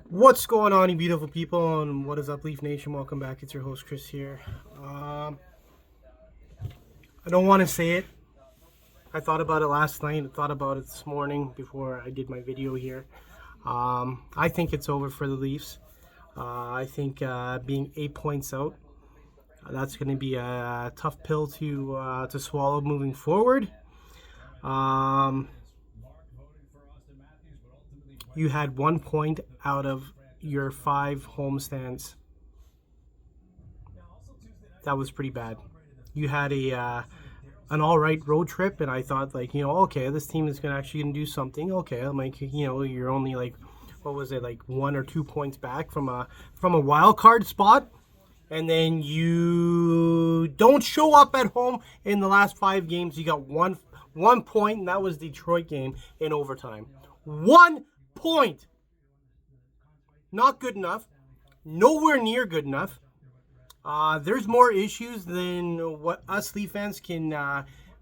What's going on, you beautiful people, and what is up, Leaf Nation? Welcome back. It's your host, Chris here. I don't want to say it. I thought about it last night. I thought about it this morning before I did my video here. I think it's over for the Leafs. I think being 8 points out, that's going to be a tough pill to swallow moving forward. You had 1 point out of your 5 homestands. That was pretty bad. You had an all right road trip, and I thought, okay, this team is actually gonna do something. Okay, I'm like, you're only like, what was it, like 1 or 2 points back from a wild card spot, and then you don't show up at home in the last 5 games. You got one point, and that was Detroit game in overtime. 1 point. Not good enough. Nowhere near good enough. There's more issues than what us Leaf fans can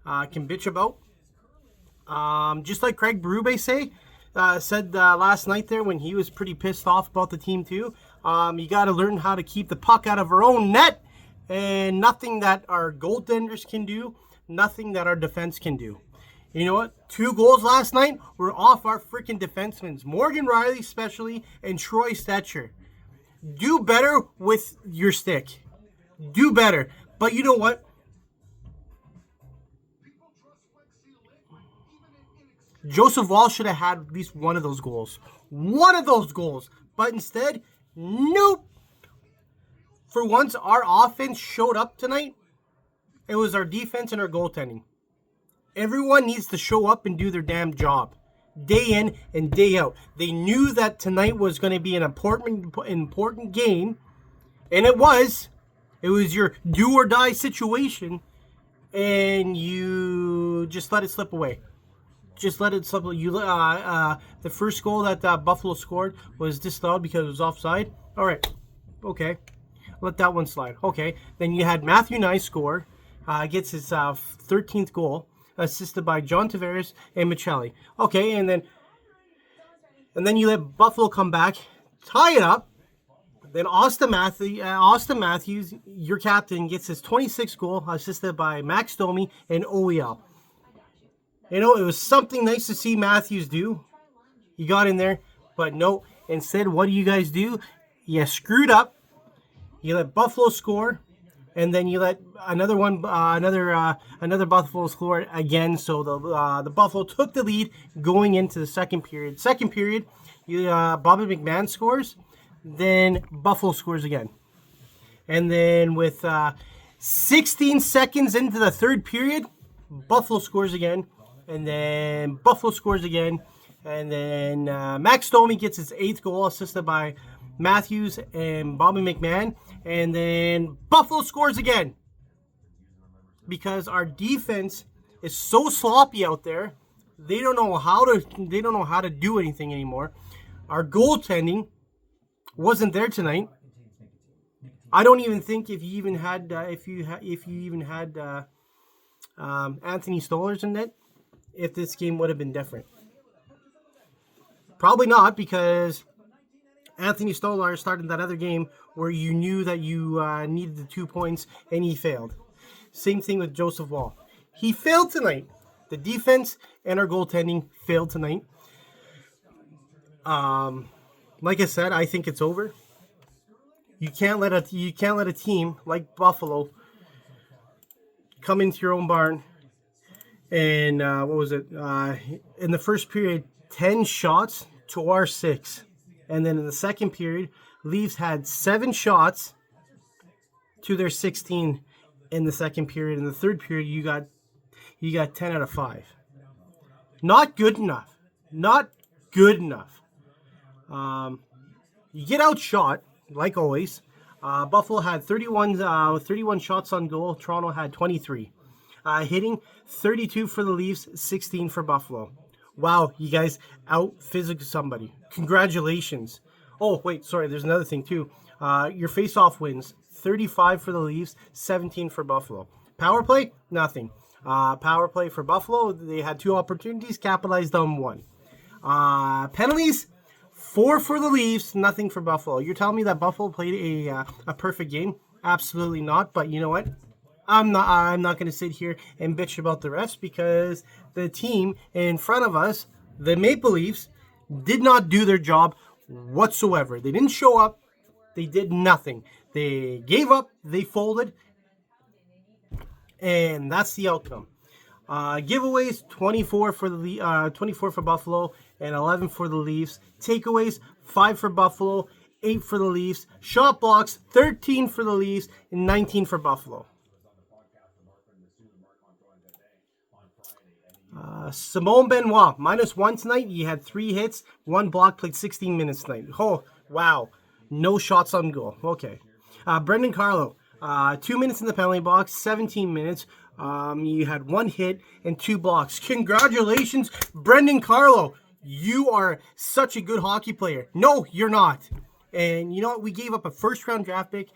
bitch about. Just like Craig Berube said last night there when he was pretty pissed off about the team too. You got to learn how to keep the puck out of our own net, and nothing that our goaltenders can do, nothing that our defense can do. You know what? 2 goals last night were off our freaking defensemen, Morgan Rielly especially, and Troy Stecher. Do better with your stick. Do better. But you know what? Joseph Woll should have had at least one of those goals. One of those goals. But instead, nope. For once, our offense showed up tonight. It was our defense and our goaltending. Everyone needs to show up and do their damn job. Day in and day out. They knew that tonight was going to be an important game. And it was. It was your do or die situation. And you just let it slip away. Just let it slip away. The first goal that Buffalo scored was disallowed because it was offside. All right. Okay. Let that one slide. Okay. Then you had Matthew Knies score. Gets his 13th goal. Assisted by John Tavares and Michelli. Okay, and then you let Buffalo come back, tie it up. Then Austin Matthews, your captain, gets his 26th goal, assisted by Max Domi and OEL. You know, it was something nice to see Matthews do. He got in there, but no. Instead, what do you guys do? You screwed up. You let Buffalo score. And then you let another Buffalo score again. So the Buffalo took the lead going into the second period. Second period, Bobby McMann scores. Then Buffalo scores again. And then with 16 seconds into the third period, Buffalo scores again. And then Buffalo scores again. And then Max Domi gets his 8th goal, assisted by Matthews and Bobby McMann. And then Buffalo scores again. Because our defense is so sloppy out there. They don't know how to do anything anymore. Our goaltending wasn't there tonight. I don't even think if you even had Anthony Stolarz in net, if this game would have been different. Probably not, because Anthony Stolarz started that other game where you knew that you needed the 2 points, and he failed. Same thing with Joseph Woll. He failed tonight. The defense and our goaltending failed tonight. Like I said, I think it's over. You can't let a team like Buffalo come into your own barn and in the first period, 10 shots to our 6. And then in the second period, Leafs had 7 shots to their 16 in the second period. In the third period, you got 10 out of 5. Not good enough. Not good enough. You get outshot, like always. Buffalo had 31 shots on goal. Toronto had 23. Hitting 32 for the Leafs, 16 for Buffalo. Wow, you guys out-physical somebody. Congratulations. Oh, wait, sorry, there's another thing, too. Your face-off wins, 35 for the Leafs, 17 for Buffalo. Power play, nothing. Power play for Buffalo, they had 2 opportunities, capitalized on 1. Penalties, 4 for the Leafs, nothing for Buffalo. You're telling me that Buffalo played a perfect game? Absolutely not. But you know what? I'm not going to sit here and bitch about the refs because the team in front of us, the Maple Leafs, did not do their job whatsoever. They didn't show up. They did nothing. They gave up. They folded. And that's the outcome. Giveaways, 24 for Buffalo and 11 for the Leafs. Takeaways, 5 for Buffalo, 8 for the Leafs. Shot blocks, 13 for the Leafs and 19 for Buffalo. Simone Benoit, -1 tonight. He had 3 hits, 1 block, played 16 minutes tonight. Oh, wow. No shots on goal. Okay. Brendan Carlo, 2 minutes in the penalty box, 17 minutes. You had 1 hit and 2 blocks. Congratulations, Brendan Carlo. You are such a good hockey player. No, you're not. And you know what? We gave up a first-round draft pick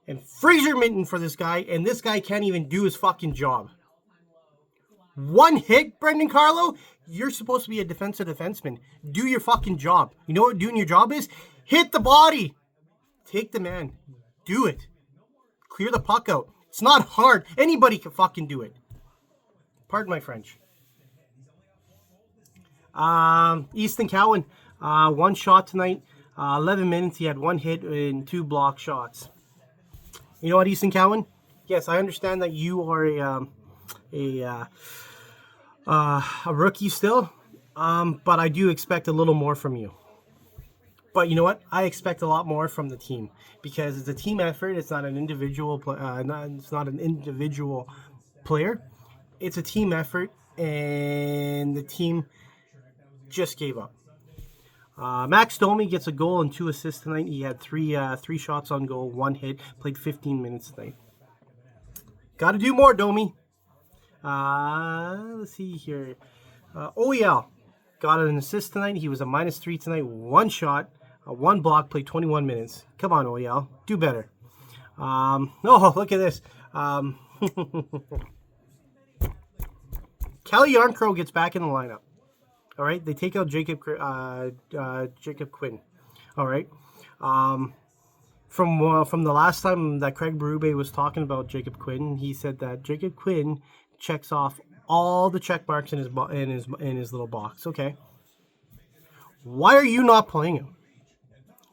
and Fraser Minton for this guy, and this guy can't even do his fucking job. 1 hit, Brendan Carlo? You're supposed to be a defensive defenseman. Do your fucking job. You know what doing your job is? Hit the body. Take the man. Do it. Clear the puck out. It's not hard. Anybody can fucking do it. Pardon my French. Easton Cowan, 1 shot tonight. 11 minutes. He had 1 hit and 2 block shots. You know what, Easton Cowan? Yes, I understand that you are a rookie still, but I do expect a little more from you. But you know what? I expect a lot more from the team because it's a team effort. It's not an individual. It's not an individual player. It's a team effort, and the team just gave up. Max Domi gets a goal and 2 assists tonight. He had 3 shots on goal, 1 hit. Played 15 minutes tonight. Got to do more, Domi. Let's see here. OEL got an assist tonight. He was a -3 tonight. 1 shot, 1 block, played 21 minutes. Come on, OEL. Do better. Oh, look at this. Kelly Yarncrow gets back in the lineup. All right. They take out Jacob Quinn. All right. From the last time that Craig Berube was talking about Jacob Quinn, he said that Jacob Quinn checks off all the check marks in his little box. Okay. Why are you not playing him?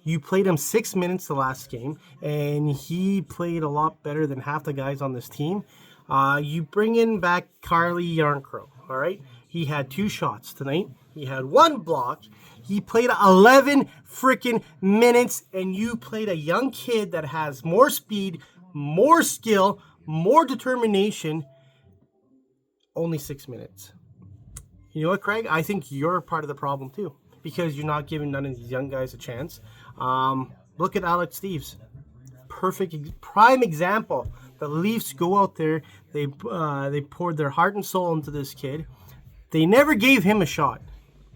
You played him 6 minutes the last game, and he played a lot better than half the guys on this team. You bring in back Carly Yarncrow, all right? He had 2 shots tonight. He had 1 block. He played 11 freaking minutes, and you played a young kid that has more speed, more skill, more determination. Only 6 minutes. You know what, Craig? I think you're part of the problem too, because you're not giving none of these young guys a chance. Look at Alex Steeves. Perfect, prime example. The Leafs go out there. They poured their heart and soul into this kid. They never gave him a shot.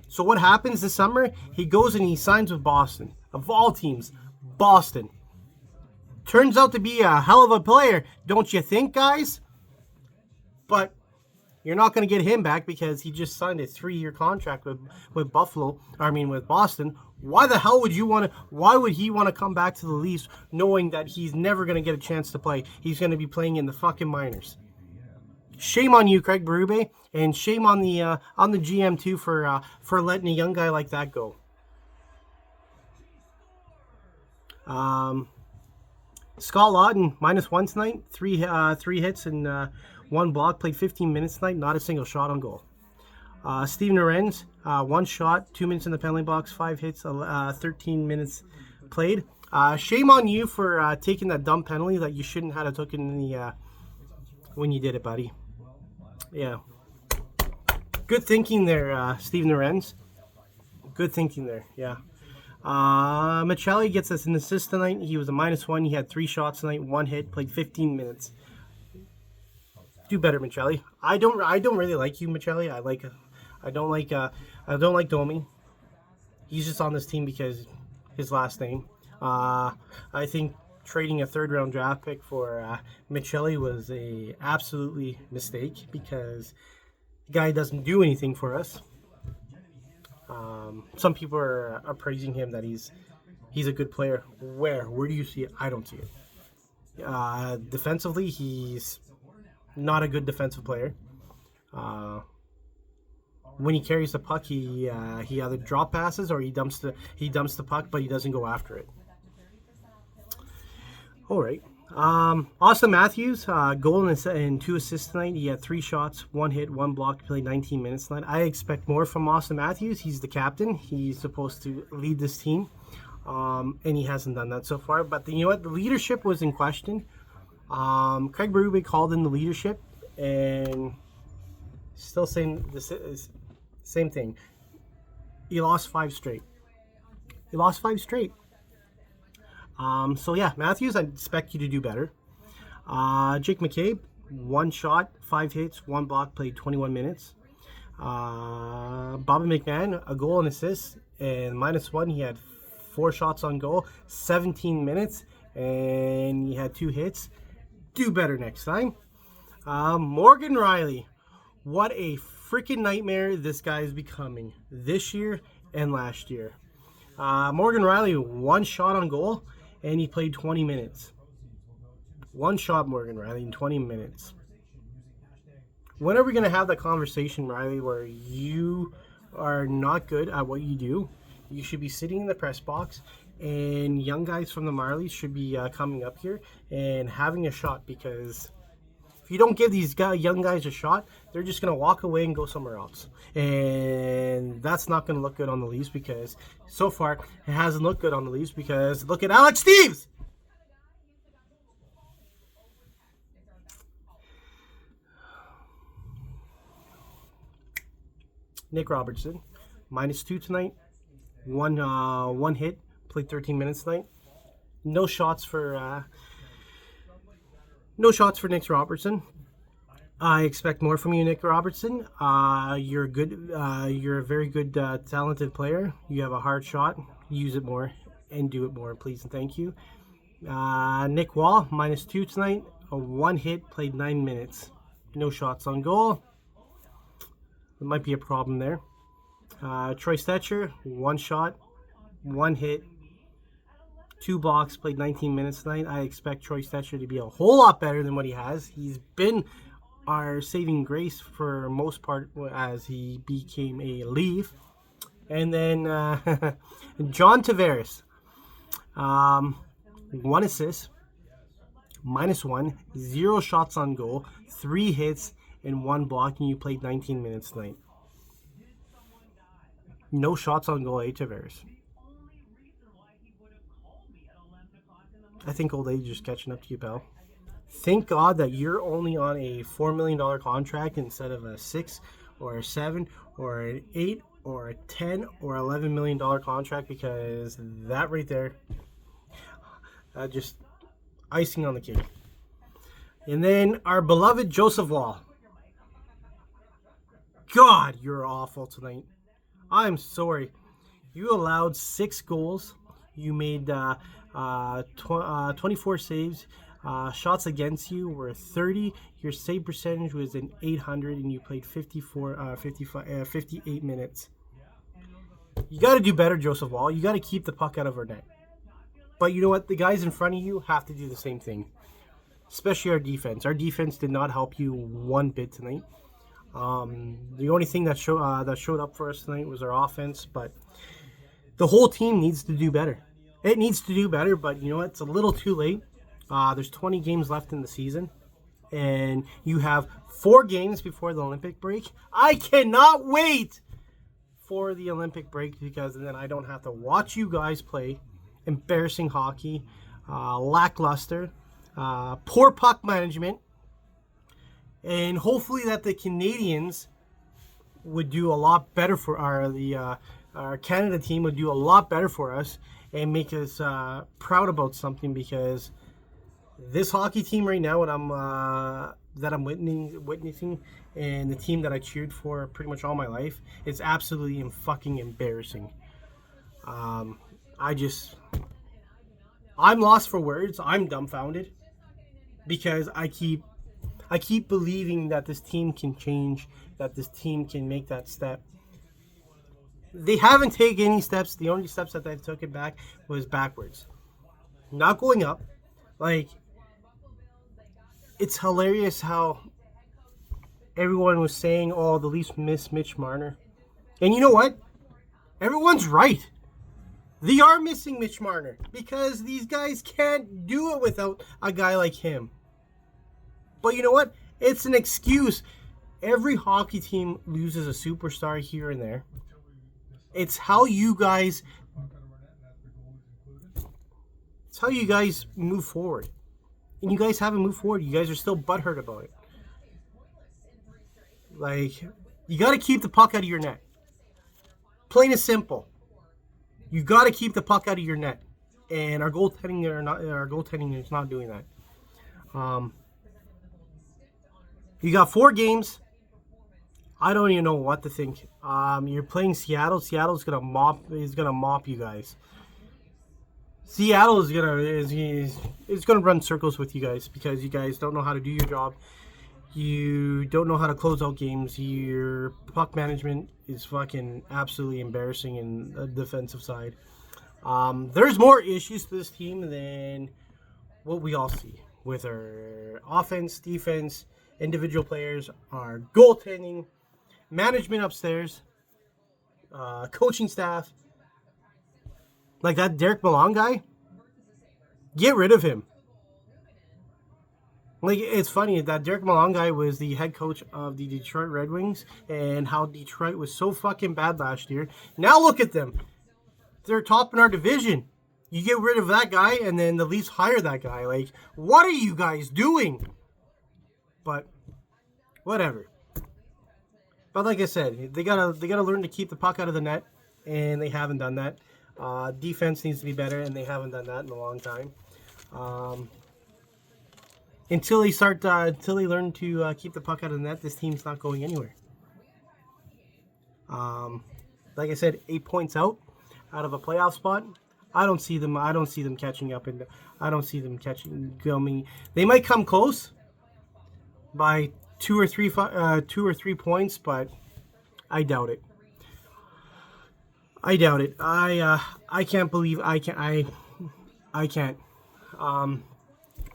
So what happens this summer? He goes and he signs with Boston. Of all teams, Boston. Turns out to be a hell of a player, don't you think, guys? But you're not going to get him back because he just signed a 3-year contract with Boston. Why the hell would why would he want to come back to the Leafs knowing that he's never going to get a chance to play? He's going to be playing in the fucking minors. Shame on you, Craig Berube, and shame on the GM too for letting a young guy like that go. Scott Laughton, -1 tonight, 3 hits and 1 block, played 15 minutes tonight, not a single shot on goal. Steven Lorenz, 1 shot, 2 minutes in the penalty box, 5 hits, 13 minutes played. Shame on you for taking that dumb penalty that you shouldn't have taken when you did it, buddy. Yeah. Good thinking there, Steven Lorenz. Good thinking there, yeah. Michelli gets us an assist tonight. He was a -1. He had 3 shots tonight, 1 hit, played 15 minutes. Do better, Michelli. I don't really like you, Michelli. I don't like Domi. He's just on this team because his last name. I think trading a 3rd-round draft pick for Michelli was a absolutely mistake because the guy doesn't do anything for us. Some people are praising him that he's a good player. Where do you see it? I don't see it. Defensively, he's not a good defensive player. When he carries the puck, he either drop passes or he dumps the puck, but he doesn't go after it. All right. Auston Matthews, goal and 2 assists tonight. He had 3 shots, 1 hit, 1 block. Played 19 minutes tonight. I expect more from Auston Matthews. He's the captain. He's supposed to lead this team, and he hasn't done that so far. But you know what? The leadership was in question. Craig Berube called in the leadership, and still saying the same thing. He lost 5 straight. So yeah, Matthews, I expect you to do better. Jake McCabe, 1 shot, 5 hits, 1 block, played 21 minutes. Bobby McMann, a goal and assist, and -1. He had 4 shots on goal, 17 minutes, and he had 2 hits. Do better next time. Morgan Rielly, what a freaking nightmare this guy is becoming this year and last year. Morgan Rielly, 1 shot on goal, and he played 20 minutes. 1 shot, Morgan Rielly, in 20 minutes. When are we going to have that conversation, Rielly, where you are not good at what you do? You should be sitting in the press box, and young guys from the Marlies should be coming up here and having a shot, because if you don't give these young guys a shot, they're just going to walk away and go somewhere else. And that's not going to look good on the Leafs, because so far it hasn't looked good on the Leafs, because look at Alex Steeves! Nick Robertson, -2 tonight. One hit, played 13 minutes tonight. No shots for Nick Robertson. I expect more from you, Nick Robertson. You're good. You're a very good, talented player. You have a hard shot. Use it more and do it more, please and thank you. Nick Wall, -2 tonight. 1 hit, played 9 minutes. No shots on goal. There might be a problem there. Troy Stecher, 1 shot, 1 hit, 2 blocks, played 19 minutes tonight. I expect Troy Stecher to be a whole lot better than what he has. He's been our saving grace for most part as he became a Leaf. And then John Tavares, 1 assist, -1, 0 shots on goal, 3 hits, and 1 block, and you played 19 minutes tonight. No shots on goal, Tavares. I think old age is catching up to you, pal. Thank God that you're only on a $4 million contract instead of a 6 or a 7 or an 8 or a 10 or $11 million contract, because that right there, just icing on the cake. And then our beloved Joseph Woll. God, you're awful tonight. I'm sorry. You allowed 6 goals. You made 24 saves. Shots against you were 30. Your save percentage was an 800, and you played 58 minutes. You got to do better, Joseph Woll. You got to keep the puck out of our net. But you know what? The guys in front of you have to do the same thing. Especially our defense. Our defense did not help you one bit tonight. The only thing that showed up for us tonight was our offense, but the whole team needs to do better. It needs to do better, but you know what? It's a little too late. There's 20 games left in the season, and you have 4 games before the Olympic break. I cannot wait for the Olympic break, because then I don't have to watch you guys play embarrassing hockey, lackluster, poor puck management. And hopefully that the Canadians would do a lot better for our Canada team would do a lot better for us and make us proud about something, because this hockey team right now, that I'm witnessing, and the team that I cheered for pretty much all my life, is absolutely fucking embarrassing. I'm lost for words. I'm dumbfounded, because I keep believing that this team can change, that this team can make that step. They haven't taken any steps. The only steps that they've taken back was backwards, not going up. Like, it's hilarious how everyone was saying, "Oh, the Leafs miss Mitch Marner," and you know what? Everyone's right. They are missing Mitch Marner because these guys can't do it without a guy like him. But you know what? It's an excuse. Every hockey team loses a superstar here and there. It's how you guys move forward. And you guys haven't moved forward. You guys are still butthurt about it. Like, you got to keep the puck out of your net. Plain and simple. You got to keep the puck out of your net. And our goaltending is not doing that. You got 4 games. I don't even know what to think. You're playing Seattle. Seattle's gonna mop you guys. Seattle is gonna run circles with you guys because you guys don't know how to do your job. You don't know how to close out games. Your puck management is fucking absolutely embarrassing in the defensive side. There's more issues to this team than what we all see with our offense, defense, individual players, our goaltending, management upstairs, coaching staff. Like that Derek Malone guy, get rid of him. Like, it's funny that Derek Malone guy was the head coach of the Detroit Red Wings and how Detroit was so fucking bad last year. Now look at them. They're top in our division. You get rid of that guy and then the Leafs hire that guy. Like, what are you guys doing? But whatever. But like I said, they gotta learn to keep the puck out of the net, and they haven't done that. Defense needs to be better, and they haven't done that in a long time. Until they learn to keep the puck out of the net, this team's not going anywhere. Like I said, 8 points out of a playoff spot. I don't see them catching up, and I don't see them coming. They might come close by 2 or 3 points, but I doubt it. I can't believe I can't.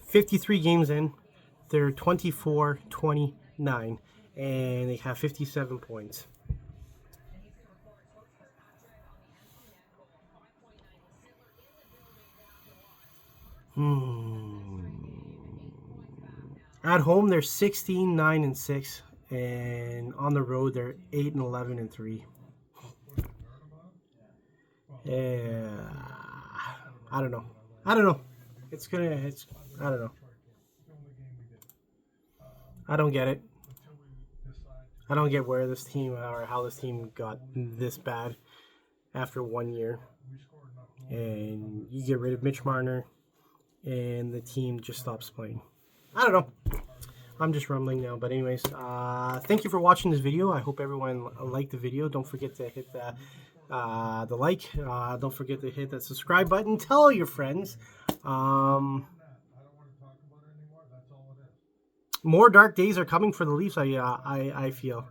53 games in, they're 24-29, and they have 57 points. At home, they're 16-9-6, and on the road, they're 8-11-3. Yeah, I don't know. I don't know. I don't know. I don't get it. I don't get where this team or how this team got this bad after 1 year. And you get rid of Mitch Marner, and the team just stops playing. I don't know. I'm just rumbling now. But anyways, thank you for watching this video. I hope everyone liked the video. Don't forget to hit the like. Don't forget to hit that subscribe button. Tell all your friends. More dark days are coming for the Leafs. I feel.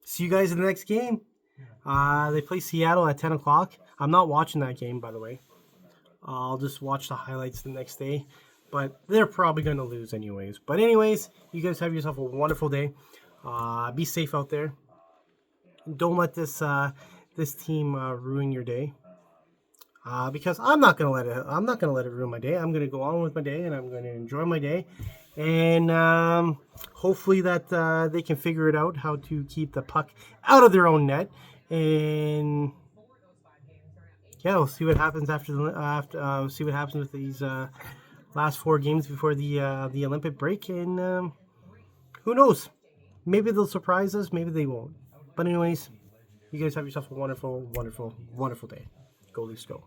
See you guys in the next game. They play Seattle at 10 o'clock. I'm not watching that game, by the way. I'll just watch the highlights the next day. But they're probably going to lose anyways. But anyways, you guys have yourself a wonderful day. Be safe out there. Don't let this team ruin your day. Because I'm not gonna let it ruin my day. I'm gonna go on with my day, and I'm gonna enjoy my day, and hopefully that they can figure it out how to keep the puck out of their own net. And yeah, we'll see what happens see what happens with these last 4 games before the Olympic break, and who knows? Maybe they'll surprise us. Maybe they won't. But anyways, you guys have yourself a wonderful, wonderful, wonderful day. Go Leafs, go.